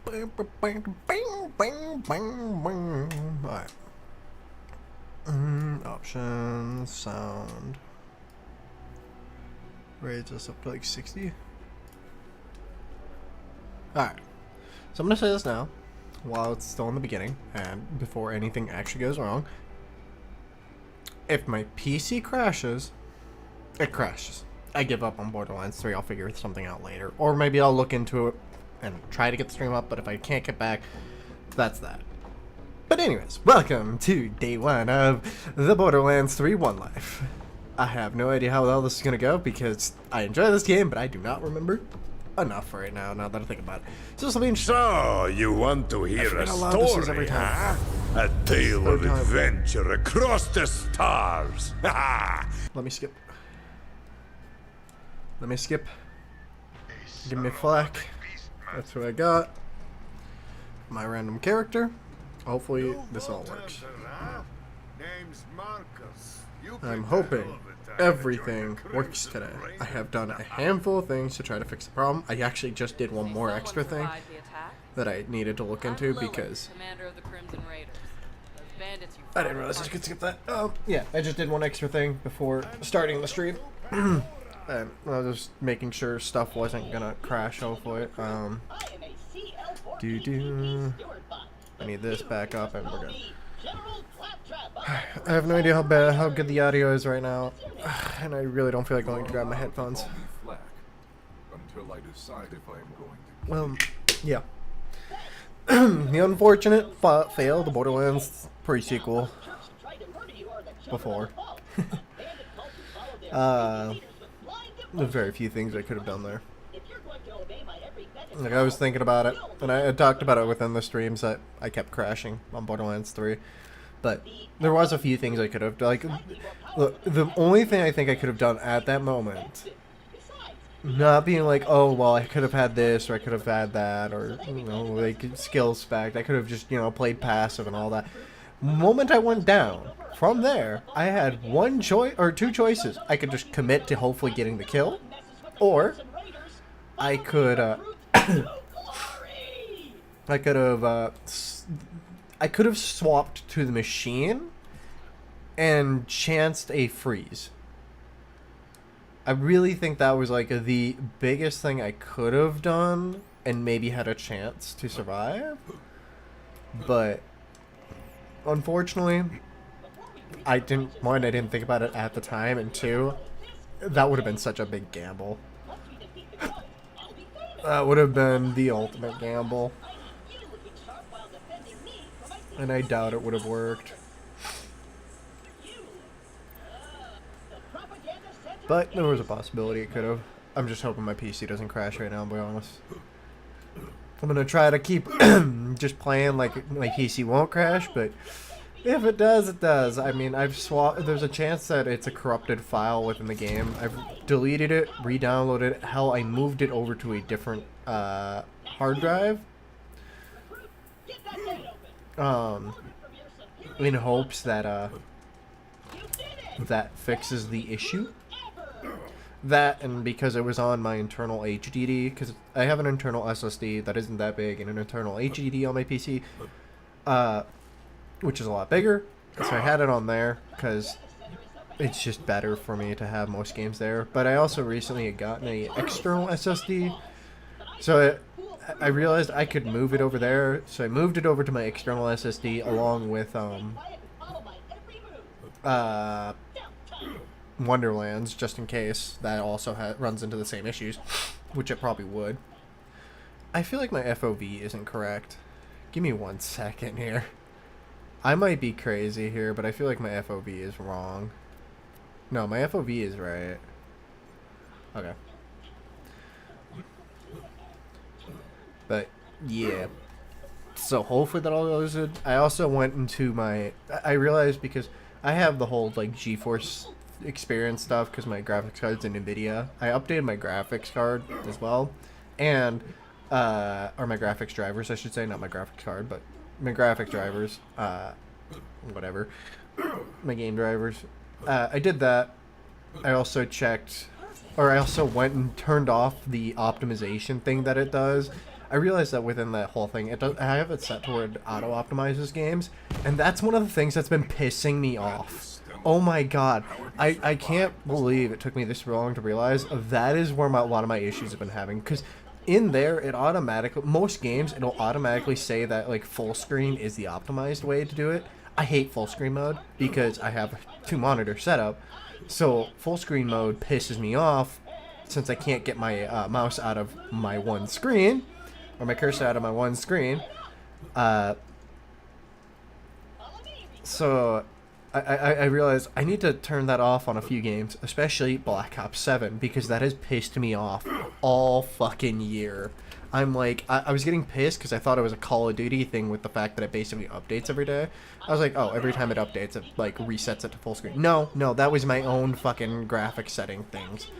Alright. Options, sound. Raise us up to like 60. Alright. So I'm going to say this now, while it's still in the beginning, and before anything actually goes wrong. If my PC crashes, it crashes. I give up on Borderlands 3, I'll figure something out later. Or maybe I'll look into it and try to get the stream up, but if I can't get back, that's that. But anyways, welcome to day one of the Borderlands 3 One Life. I have no idea how well this is going to go because I enjoy this game, but I do not remember enough right now that I think about it. So this will be interesting. So, you want to hear a story, every time. huh? A tale of adventure across the stars. Let me skip. Let me skip. Give me flak. That's what I got. My random character. Hopefully this all works. I'm hoping everything works today. I have done a handful of things to try to fix the problem. I actually just did one more extra thing that I needed to look into because I didn't realize I could skip that. Yeah, I just did one extra thing before starting the stream. And I was just making sure stuff wasn't gonna crash, hopefully. I need this back up and we're good. I have no idea how good the audio is right now, and I really don't feel like going to grab my headphones. Well, yeah. The unfortunate fail, the Borderlands pre-sequel before. There's very few things I could have done there. Like, I was thinking about it, and I talked about it within the streams that I kept crashing on Borderlands 3. But there was a few things I could have done. Like, look, the only thing I think I could have done at that moment, not being like, oh, well, I could have had this, or I could have had that, or, you know, like, skill spec. I could have just, you know, played passive and all that. The moment I went down, from there, I had one choice, or two choices. I could just commit to hopefully getting the kill, or I could, I could have swapped to the machine and chanced a freeze. I really think that was like the biggest thing I could have done and maybe had a chance to survive. But unfortunately, I didn't think about it at the time, and two, that would have been such a big gamble. That would have been the ultimate gamble. And I doubt it would have worked. But there was a possibility it could have. I'm just hoping my PC doesn't crash right now, to be honest. I'm gonna try to keep just playing like my PC won't crash, but if it does, it does. I mean, there's a chance that it's a corrupted file within the game. I've deleted it, re-downloaded it. Hell, I moved it over to a different hard drive. In hopes that that fixes the issue. That, and because it was on my internal HDD, because I have an internal SSD that isn't that big, and an internal HDD on my PC, which is a lot bigger. So I had it on there because it's just better for me to have most games there. But I also recently had gotten an external SSD, so I realized I could move it over there. So I moved it over to my external SSD along with Wonderlands, just in case that also runs into the same issues, which it probably would. I feel like my FOV isn't correct. Give me 1 second here. I might be crazy here, but I feel like my FOV is wrong. No, my FOV is right. Okay. But, yeah. So, hopefully that all goes good. I also went into I realized because I have the whole, like, GeForce experience stuff because my graphics card's in NVIDIA. I updated my graphics card as well. And, or my graphics drivers, I should say. Not my graphics card, but my graphic drivers, whatever, my game drivers. I did that. I also checked, or I also went and turned off the optimization thing that it does. I realized that within that whole thing, I have it set to where it auto-optimizes games, and that's one of the things that's been pissing me off. Oh my god. I can't believe it took me this long to realize that is where a lot of my issues have been having, because in there, it automatically, most games, it'll automatically say that, like, full screen is the optimized way to do it. I hate full screen mode, because I have 2 monitor setup, so full screen mode pisses me off, since I can't get my mouse out of my one screen, or my cursor out of my one screen. So I realized I need to turn that off on a few games, especially Black Ops 7, because that has pissed me off all fucking year. I'm like, I was getting pissed because I thought it was a Call of Duty thing with the fact that it basically updates every day. I was like, oh, every time it updates, it like resets it to full screen. No, that was my own fucking graphic setting things.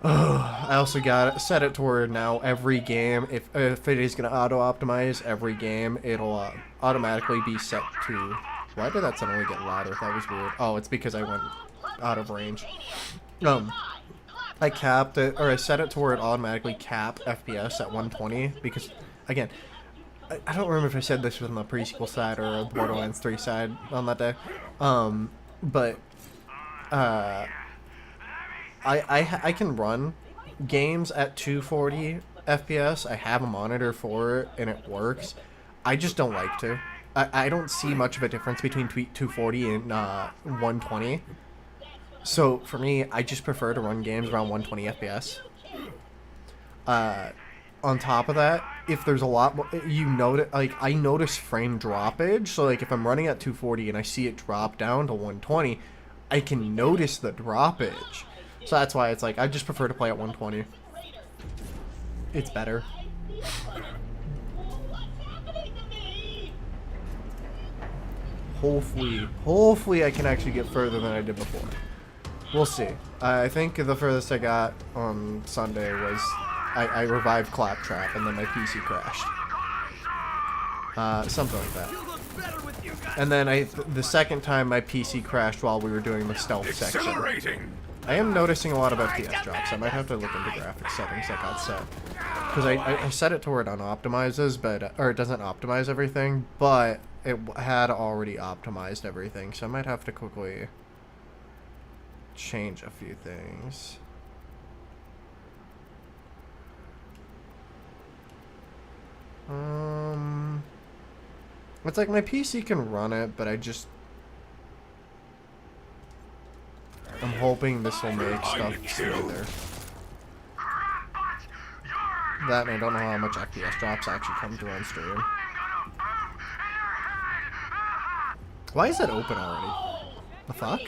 I also set it to where now every game, if it is going to auto-optimize every game, it'll automatically be set to... Why did that suddenly get louder? That was weird. Oh, it's because I went out of range. I capped it, or I set it to where it automatically cap FPS at 120, because, again, I don't remember if I said this was on the pre-sequel side or the Borderlands 3 side on that day, but, I can run games at 240 FPS. I have a monitor for it, and it works. I just don't like to. I don't see much of a difference between 240 and 120. So, for me, I just prefer to run games around 120 FPS. On top of that, if there's a lot more, I notice frame droppage. So, like, if I'm running at 240 and I see it drop down to 120, I can notice the droppage. So that's why it's like, I just prefer to play at 120. It's better. Hopefully I can actually get further than I did before. We'll see. I think the furthest I got on Sunday was I revived Claptrap and then my PC crashed. Something like that. And then the second time my PC crashed while we were doing the stealth section. I am noticing a lot of FPS drops. I might have to look into graphics settings that got set. Because I set it to where it unoptimizes, or it doesn't optimize everything, but it had already optimized everything. So I might have to quickly change a few things. It's like my PC can run it, but I'm hoping this will make stuff smoother. That and I don't know how much FPS drops actually come through on stream. Why is that open already? The fuck?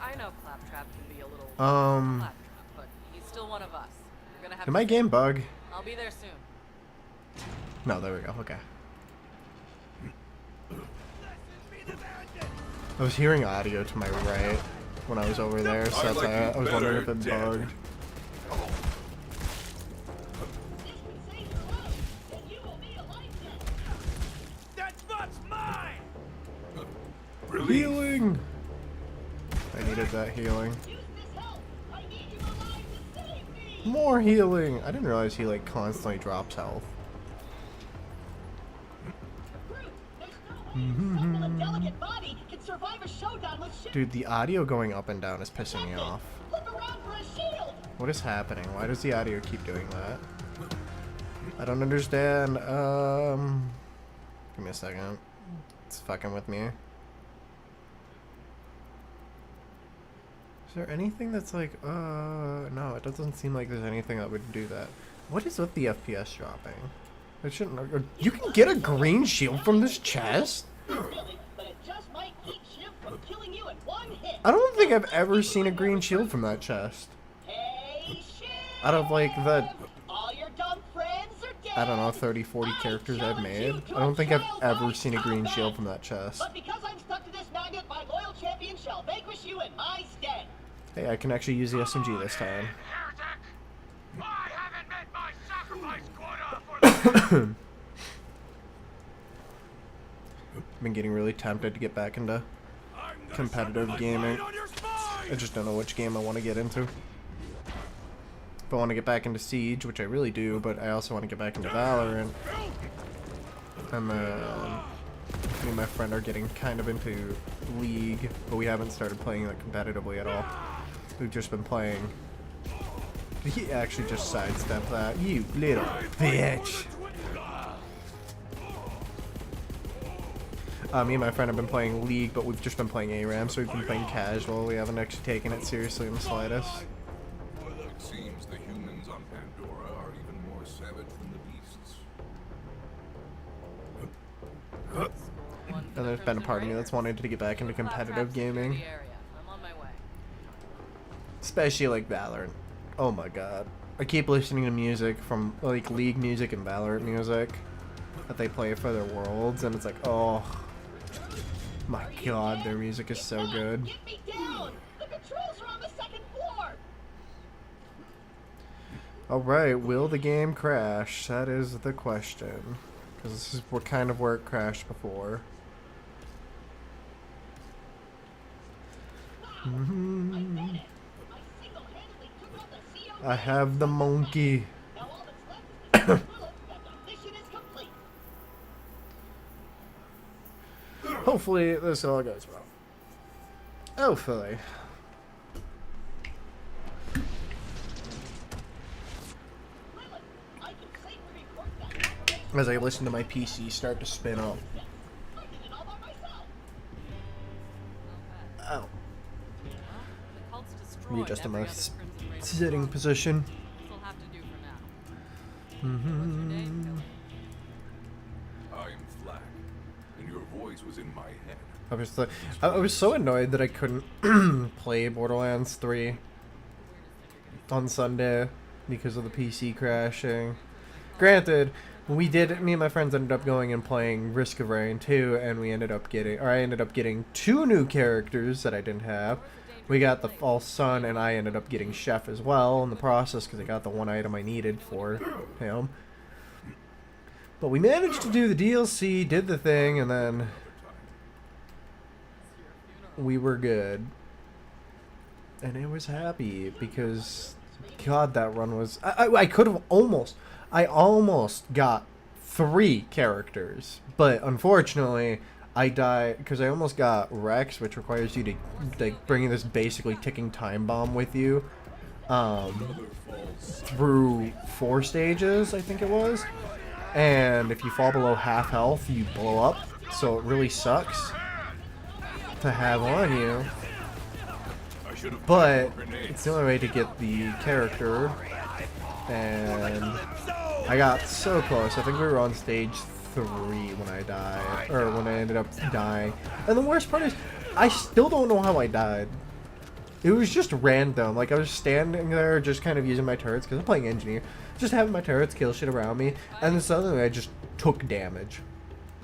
I know Claptrap can be a little Claptrap, but he's still one of us. We're gonna have Did my game bug? I'll be there soon. No, there we go. Okay. I was hearing audio to my right when I was over there, so that's why I was wondering if it bugged. Healing! I needed that healing. More healing! I didn't realize he like constantly drops health. Dude, the audio going up and down is pissing me off. What is happening? Why does the audio keep doing that? I don't understand. Give me a second. It's fucking with me. Is there anything that's like, no, it doesn't seem like there's anything that would do that. What is with the FPS dropping? It shouldn't. You can get a green shield from this chest? I don't think I've ever seen a green shield from that chest. Out of like the, I don't know, 30, 40 characters I've made, I don't think I've ever seen a green shield from that chest. Hey, I can actually use the SMG this time. I've been getting really tempted to get back into competitive gaming. I just don't know which game I want to get into. If I want to get back into Siege, which I really do, but I also want to get back into Valorant. And then me and my friend are getting kind of into League, but we haven't started playing it competitively at all. We've just been playing. He actually just sidestepped that. You little bitch. Me and my friend have been playing League, but we've just been playing ARAM, so we've been playing casual. We haven't actually taken it seriously in the slightest. It seems the humans on Pandora are even more savage than the beasts. And there's been a part of me that's wanted to get back into competitive gaming. I'm on my way. Especially like Valorant. Oh my god. I keep listening to music from like League music and Valorant music that they play for their worlds, and it's like, oh my god, their music is so good. Get me down! The controls are on the second floor! Alright, will the game crash? That is the question. Because this is what kind of where it crashed before. I have the monkey. Now all that's left is to prove that the mission is complete. Hopefully this all goes well. Hopefully. Lilith, I can safely report that operation. As I listen to my PC start to spin up. I did it all by myself. Oh. The cult's destroyed Readjust every my other Crimson Race sitting club. position. This'll have to do for now. What's your name, Billy? I'm Flack, and your voice was in my head. I was so annoyed that I couldn't play Borderlands 3 on Sunday because of the PC crashing. Granted, me and my friends ended up going and playing Risk of Rain 2, and I ended up getting 2 new characters that I didn't have. We got the False Sun, and I ended up getting Chef as well in the process because I got the one item I needed for him. But we managed to do the DLC, did the thing, and then we were good. And I was happy because, God, that run was... I could have almost... I almost got 3 characters. But unfortunately, I died because I almost got Rex, which requires you to like bring this basically ticking time bomb with you through 4 stages, I think it was. And if you fall below half health, you blow up. So it really sucks to have on you. But it's the only way to get the character. And I got so close. I think we were on stage 3 when I died. Or when I ended up dying. And the worst part is, I still don't know how I died. It was just random. Like, I was standing there just kind of using my turrets, because I'm playing engineer. Just having my turrets kill shit around me. And then suddenly I just took damage.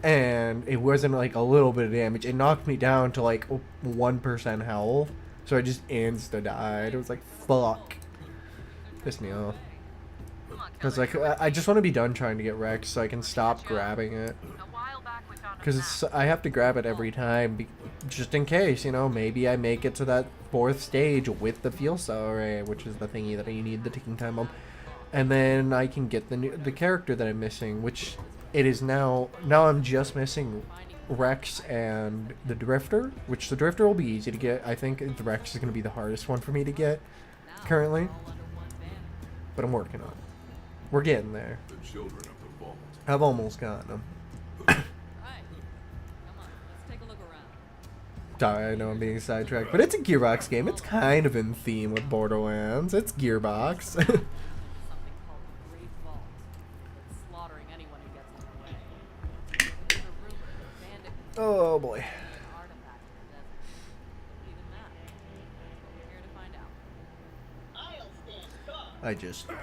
And it wasn't like a little bit of damage. It knocked me down to like 1% health. So I just insta-died. It was like, fuck. Pissed me off. Because like, I just want to be done trying to get Rex so I can stop grabbing it. Because I have to grab it every time, just in case, you know, maybe I make it to that 4th stage with the fuel cell array, which is the thingy that you need, the ticking time bomb. And then I can get the character that I'm missing, which it is now I'm just missing Rex and the Drifter, which the Drifter will be easy to get. I think the Rex is going to be the hardest one for me to get currently, but I'm working on it. We're getting there. The children of the vault. I've almost gotten them. Sorry, I know I'm being sidetracked, but it's a Gearbox game. It's kind of in theme with Borderlands. It's Gearbox. Something called the Great Vault. That's slaughtering anyone who gets in the way. There's a rumor that bandit Oh boy. an artifact in the desert. Even that. But we're here to find out. I'll stand guard.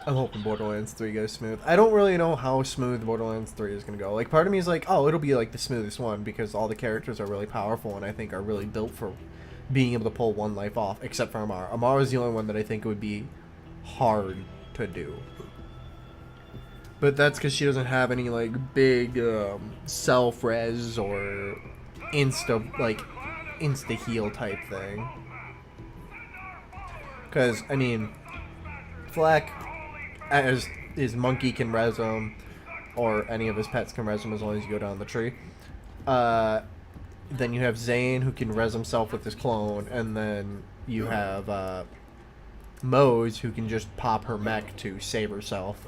I'm hoping Borderlands 3 goes smooth. I don't really know how smooth Borderlands 3 is going to go. Like, part of me is like, oh, it'll be like the smoothest one because all the characters are really powerful and I think are really built for being able to pull one life off, except for Amara. Amara is the only one that I think would be hard to do. But that's because she doesn't have any, like, big self-res or insta, like, insta-heal type thing. Because, I mean, Flack, as his monkey can res him, or any of his pets can res him as long as you go down the tree. Then you have Zane, who can res himself with his clone, and then you have Mose, who can just pop her mech to save herself.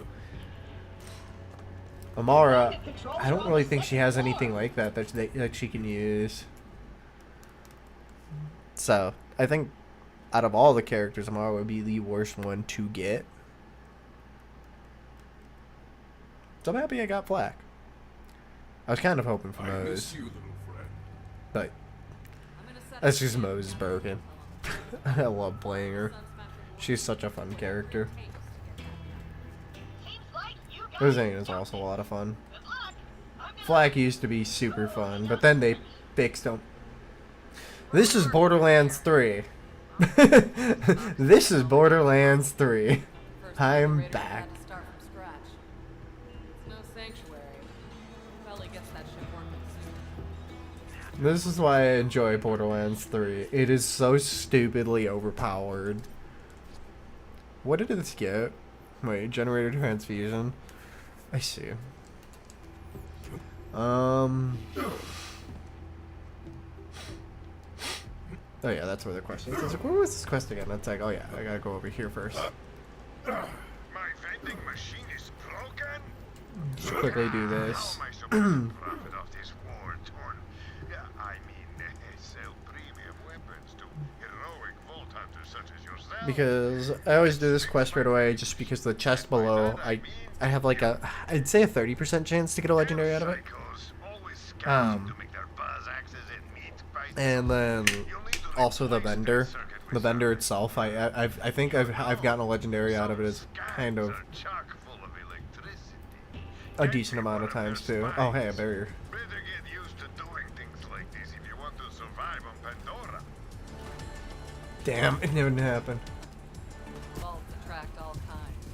Amara, I don't really think she has anything like that that she can use. So, I think out of all the characters, Amara would be the worst one to get. So I'm happy I got Flack. I was kind of hoping for I miss Mose, you, little friend. but I'm gonna set that's up just a Mose broken. I love playing her. She's such a fun character. Seems like you guys Roseanne is also a lot of fun. good luck. I'm gonna Flack used to be super fun, but then they fixed him. This is Borderlands 3. This is Borderlands 3. First I'm upgraders back. had to start from scratch. It's no sanctuary. Probably gets that shit working soon. This is why I enjoy Borderlands 3. It is so stupidly overpowered. What did this get? Wait, generator transfusion. I see. Oh yeah, that's where the quest is. It's like, where was this quest again? It's like, oh yeah, I gotta go over here first. My vending machine is broken? Just quickly do this. How am I supposed to profit off this war torn? Yeah, I mean, sell premium weapons to heroic vault hunters such as yourself. Because I always do this quest right away, just because the chest below, I have like I'd say a 30% chance to get a legendary out of it. Psychos always scam Um, to make their buzz axes and meat pies. And then You'll need to also the replace vendor, that circuit the with vendor itself. I think I've gotten a legendary out of it as kind of Scans are chock full of electricity. a decent amount of times too. Oh hey, a barrier. Better get used to doing things like this if you want to survive on Pandora. Damn, it didn't happen. Vaults attract all kinds.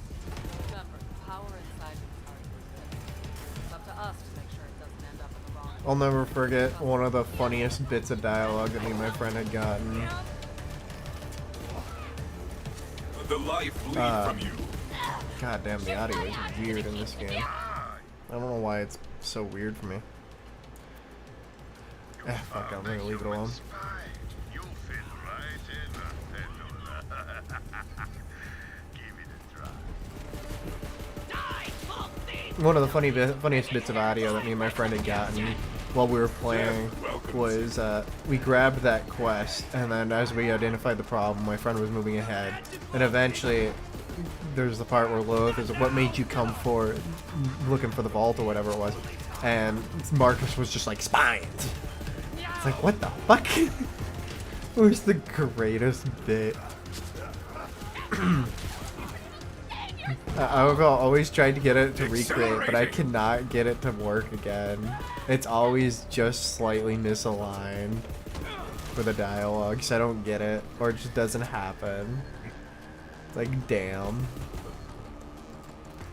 Remember, the power inside them is hard to resist. It's up to us to make sure it doesn't end up in the wrong I'll never forget one of the funniest bits of dialogue that me and my friend had gotten. The life bleed from you. God damn, the audio is weird in this game. I don't know why it's so weird for me. Fuck, I'm gonna leave it alone. You'll fit right in on Pandora. Give it a try. One of the funniest bits of audio that me and my friend had gotten while we were playing was we grabbed that quest, and then as we identified the problem, my friend was moving ahead, and eventually there's the part where Loth is, what made you come for looking for the vault or whatever it was, and Marcus was just like, spines. It's like, what the fuck? It was the greatest bit. I've always tried to get it to recreate, but I cannot get it to work again. It's always just slightly misaligned for the dialogue, so I don't get it, or it just doesn't happen. Like, damn.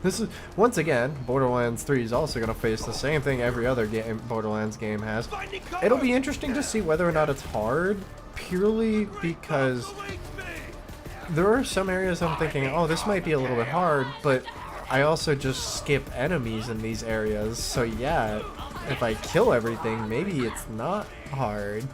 This is, once again, Borderlands 3 is also going to face the same thing every other Borderlands game has. It'll be interesting to see whether or not it's hard, purely because there are some areas I'm thinking, oh, this might be a little bit hard, but I also just skip enemies in these areas, so yeah, if I kill everything, maybe it's not hard.